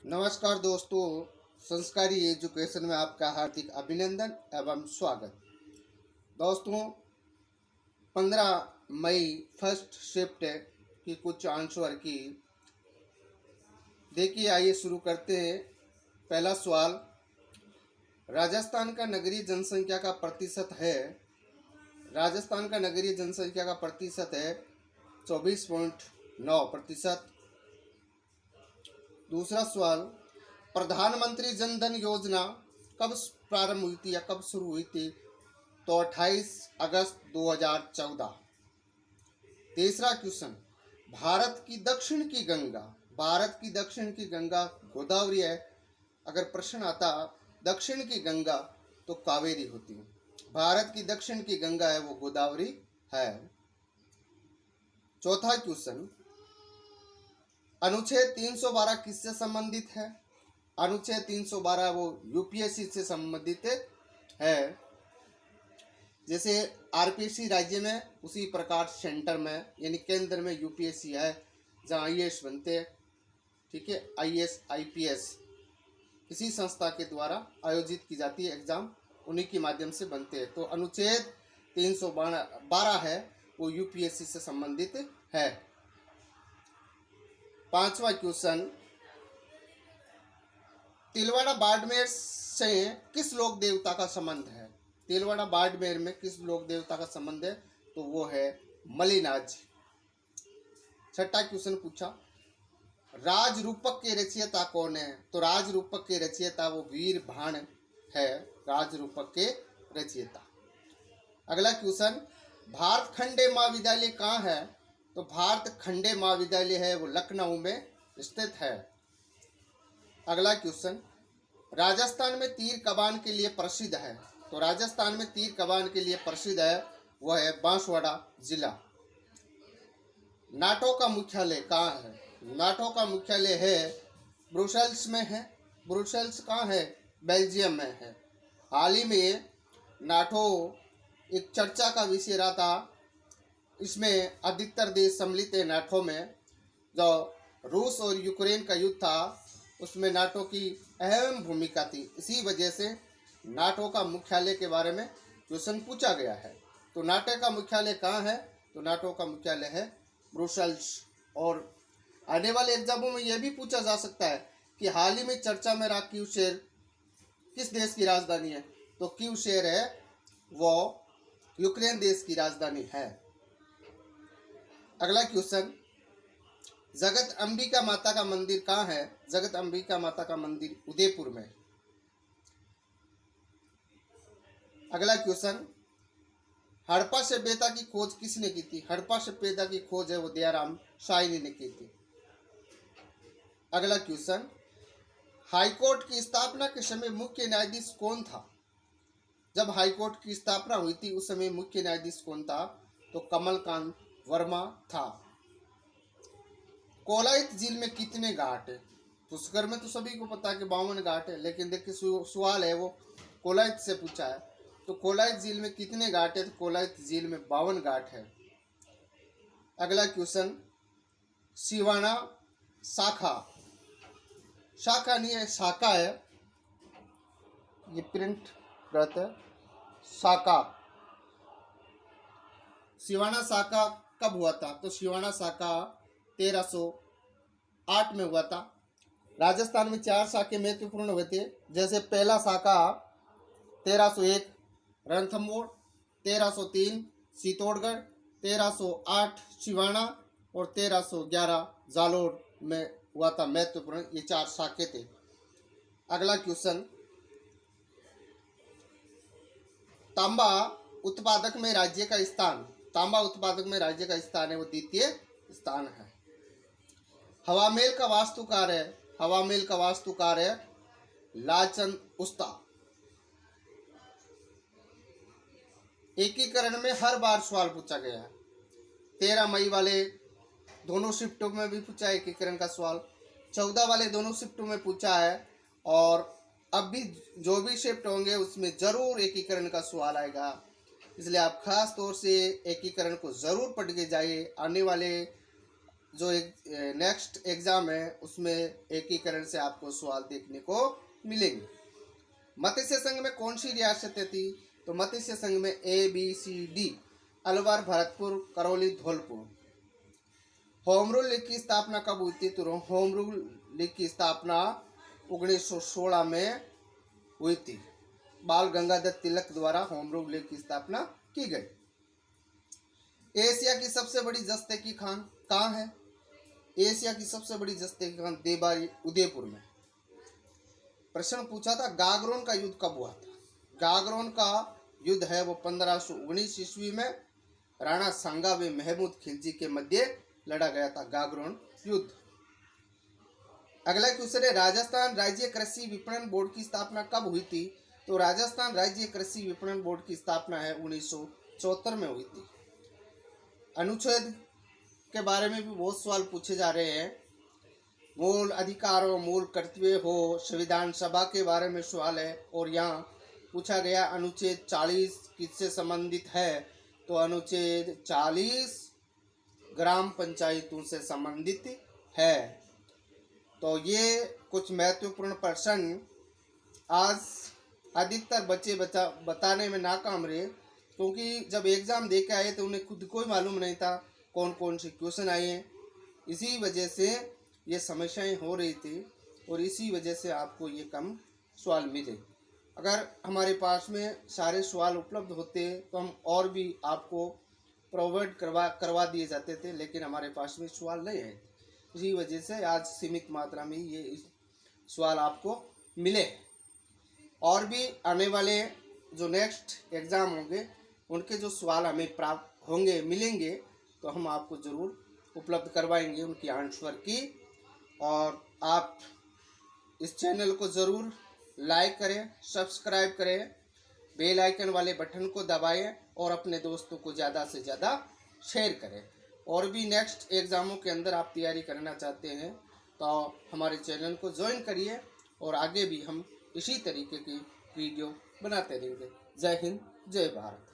नमस्कार दोस्तों, संस्कारी एजुकेशन में आपका हार्दिक अभिनंदन एवं स्वागत। दोस्तों, 15 मई फर्स्ट शिफ्ट की कुछ आंसर की देखिए। आइए शुरू करते हैं। पहला सवाल, राजस्थान का नगरीय जनसंख्या का प्रतिशत है। राजस्थान का नगरीय जनसंख्या का प्रतिशत है 24.9%। दूसरा सवाल, प्रधानमंत्री जन धन योजना कब प्रारंभ हुई थी या कब शुरू हुई थी? तो 28 अगस्त 2014। तीसरा क्वेश्चन, भारत की दक्षिण की गंगा गोदावरी है। अगर प्रश्न आता दक्षिण की गंगा तो कावेरी होती है। भारत की दक्षिण की गंगा है वो गोदावरी है। चौथा क्वेश्चन, अनुच्छेद 312 किससे संबंधित है? अनुच्छेद 312 वो यूपीएससी से संबंधित है। जैसे आरपीएससी राज्य में उसी प्रकार सेंटर में यानी केंद्र में यूपीएससी है, जहाँ आईएएस बनते हैं। ठीक है, आईएएस आईपीएस किसी संस्था के द्वारा आयोजित की जाती है एग्जाम, उन्हीं के माध्यम से बनते हैं। तो अनुच्छेद 312 है वो यूपीएससी से संबंधित है। पांचवा क्वेश्चन, तिलवाड़ा बाड़मेर से किस लोक देवता का संबंध है? तिलवाड़ा बाड़मेर में किस लोक देवता का संबंध है? तो वो है मलिनाथ जी। छठा क्वेश्चन पूछा, राज रूपक के रचयिता कौन है? तो राज रूपक के रचयिता वो वीर भाण है, राज रूपक के रचयिता। अगला क्वेश्चन, भारत खंडे महाविद्यालय कहाँ है? तो भारत खंडे महाविद्यालय है वो लखनऊ में स्थित है। अगला क्वेश्चन, राजस्थान में तीर कमान के लिए प्रसिद्ध है। तो राजस्थान में तीर कमान के लिए प्रसिद्ध है वह है बांसवाड़ा जिला। नाटो का मुख्यालय कहाँ है? नाटो का मुख्यालय है ब्रुसेल्स में है। ब्रुसेल्स कहाँ है? बेल्जियम में है। हाल ही में नाटो एक चर्चा का विषय रहा था। इसमें अधिकतर देश सम्मिलित है नाटो में। जो रूस और यूक्रेन का युद्ध था उसमें नाटो की अहम भूमिका थी। इसी वजह से नाटो का मुख्यालय के बारे में क्वेश्चन पूछा गया है। तो नाटो का मुख्यालय कहाँ है? तो नाटो का मुख्यालय है ब्रुसेल्स। और आने वाले एग्जामों में यह भी पूछा जा सकता है कि हाल ही में चर्चा में रहा कीव शहर किस देश की राजधानी है? तो कीव शहर है वो यूक्रेन देश की राजधानी है। अगला क्वेश्चन, जगत अंबिका माता का मंदिर कहाँ है? जगत अंबिका माता का मंदिर उदयपुर में। अगला क्वेश्चन, हड़प्पा सभ्यता की खोज किसने की थी? हड़प्पा सभ्यता की खोज है वो दयाराम साहनी ने की थी। अगला क्वेश्चन, हाईकोर्ट की स्थापना के समय मुख्य न्यायाधीश कौन था? जब हाईकोर्ट की स्थापना हुई थी उस समय मुख्य न्यायाधीश कौन था? तो कमलकांत वर्मा था। कोलायत झील में कितने घाट है? पुष्कर में तो सभी को पता है कि 52 घाट है, लेकिन देखिए सवाल है वो कोलायत से पूछा है। तो कोलायत झील में कितने घाट है? तो कोलायत झील में 52 घाट है। अगला क्वेश्चन, सिवाना शाखा, शाखा नहीं है शाखा है, ये प्रिंट गलत है, शाखा। सिवाना शाखा कब हुआ था? तो सिवाना शाखा 1308 में हुआ था। राजस्थान में 4 शाखे महत्वपूर्ण हुए थे। जैसे पहला शाखा 1301 रणथंभौर, 1303 चित्तौड़गढ़, 1308 सिवाना और 1311 जालोर में हुआ था महत्वपूर्ण। ये 4 शाखे थे। अगला क्वेश्चन, तांबा उत्पादक में राज्य का स्थान, तांबा उत्पादक में राज्य का स्थान है वो द्वितीय स्थान है। हवा महल का वास्तुकार है, हवा महल का वास्तुकार है लालचंद उस्ता। एकीकरण में हर बार सवाल पूछा गया है। 13 मई वाले दोनों शिफ्टों में भी पूछा है एकीकरण का सवाल, 14 वाले दोनों शिफ्टों में पूछा है, और अब भी जो भी शिफ्ट होंगे उसमें जरूर एकीकरण का सवाल आएगा। इसलिए आप खास तौर से एकीकरण को जरूर पढ़ के जाइए। आने वाले जो एक नेक्स्ट एग्जाम है उसमें एकीकरण से आपको सवाल देखने को मिलेंगे। मत्स्य संघ में कौन सी रियासतें थी? तो मत्स्य संघ में ABCD, Alwar, Bharatpur, Karauli, Dholpur. Home rule league की स्थापना कब हुई थी? तो होम रूल लीग की स्थापना 1916 में हुई थी। बाल गंगाधर तिलक द्वारा होम रूल लीग की स्थापना की गई। एशिया की सबसे बड़ी जस्ते की खान कहाँ है? एशिया की सबसे बड़ी जस्ते की खान देबारी, उदयपुर में। प्रश्न पूछा था गागरोन का युद्ध कब हुआ था? गागरोन का युद्ध है वो 1519 ईस्वी में राणा सांगा व महमूद खिलजी के मध्य लड़ा गया था गागरोन युद्ध। अगला क्वेश्चन है राजस्थान राज्य कृषि विपणन बोर्ड की स्थापना कब हुई थी? तो राजस्थान राज्य कृषि विपणन बोर्ड की स्थापना है 1974 में हुई थी। अनुच्छेद के बारे में भी बहुत सवाल पूछे जा रहे हैं। मूल अधिकारों, मूल कर्तव्य हो, संविधान सभा के बारे में सवाल है। और यहाँ पूछा गया अनुच्छेद 40 किससे संबंधित है? तो अनुच्छेद 40 ग्राम पंचायतों से संबंधित है। तो ये कुछ महत्वपूर्ण प्रश्न आज अधिकतर बच्चे बताने में नाकाम रहे, क्योंकि जब एग्ज़ाम दे के आए तो उन्हें खुद को ही मालूम नहीं था कौन कौन से क्वेश्चन आए हैं। इसी वजह से ये समस्याएं हो रही थी और इसी वजह से आपको ये कम सवाल मिले। अगर हमारे पास में सारे सवाल उपलब्ध होते तो हम और भी आपको प्रोवाइड करवा दिए जाते थे, लेकिन हमारे पास में सवाल नहीं है। इसी वजह से आज सीमित मात्रा में ये सवाल आपको मिले। और भी आने वाले जो नेक्स्ट एग्ज़ाम होंगे उनके जो सवाल हमें प्राप्त होंगे, मिलेंगे, तो हम आपको ज़रूर उपलब्ध करवाएंगे उनकी आंसर की। और आप इस चैनल को ज़रूर लाइक करें, सब्सक्राइब करें, बेल आइकन वाले बटन को दबाएं और अपने दोस्तों को ज़्यादा से ज़्यादा शेयर करें। और भी नेक्स्ट एग्ज़ामों के अंदर आप तैयारी करना चाहते हैं तो हमारे चैनल को ज्वाइन करिए और आगे भी हम इसी तरीके की वीडियो बनाते रहेंगे। जय हिंद, जय भारत।